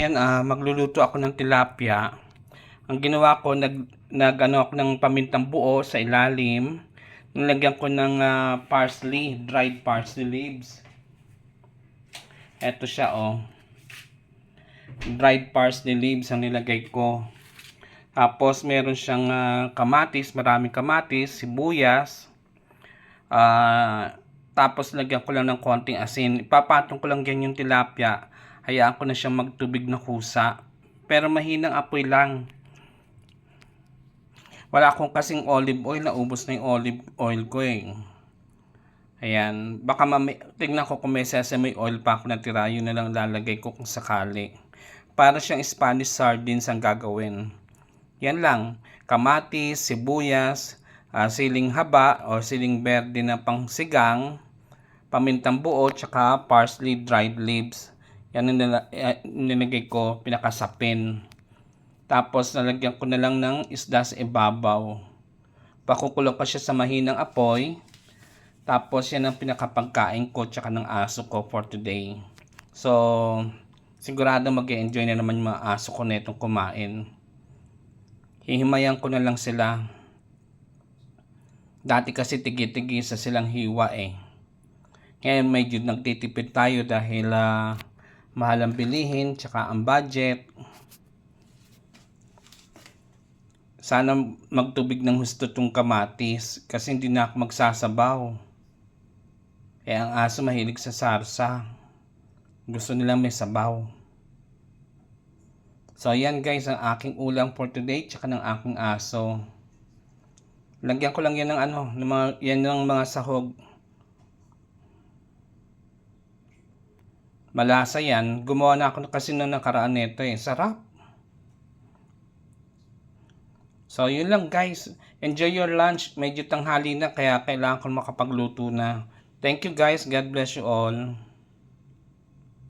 Yan, magluluto ako ng tilapia. Ang ginawa ko, nag ako ng pamintang buo sa ilalim. Nilagyan ko ng parsley, dried parsley leaves. Eto siya, oh. Dried parsley leaves ang nilagay ko. Tapos meron siyang kamatis, maraming kamatis, sibuyas. Tapos lagyan ko lang ng konting asin. Ipapatong ko lang yan yung tilapia. Hayaan ko na siyang magtubig na kusa. Pero mahinang apoy lang. Wala akong kasing olive oil. Naubos na yung olive oil ko eh. Ayan. Baka tignan ko kung may sesame oil pa ako natira. Yun na lang lalagay ko kung sakali. Para siyang Spanish sardines ang gagawin. Yan lang. Kamatis, sibuyas, siling haba o siling berde na pangsigang, pamintang buo, tsaka parsley dried leaves. Yan ang nilagay ko, pinakasapin. Tapos nalagyan ko na lang ng isda sa ibabaw. Pakukulo pa siya sa mahinang apoy. Tapos yan ang pinakapagkain ko tsaka ng aso ko for today. So, sigurado mag-enjoy na naman yung mga aso ko na itong kumain. Hihimayan ko na lang sila. Dati kasi tigi-tigi sa silang hiwa eh. Ngayon medyo nagtitipid tayo dahil mahal ang bilihin tsaka ang budget. Sana magtubig ng husto tong kamatis kasi hindi na ako magsasabaw. Eh ang aso mahilig sa sarsa. Gusto nilang may sabaw. So ayan guys ang aking ulam for today tsaka ng aking aso. Lagyan ko lang yan ng yan ng mga sahog. Malasa yan. Gumawa na ako kasi nung nakaraan nito eh. Sarap. So yun lang guys. Enjoy your lunch. Medyo tanghali na kaya kailangan ko makapagluto na. Thank you guys. God bless you all.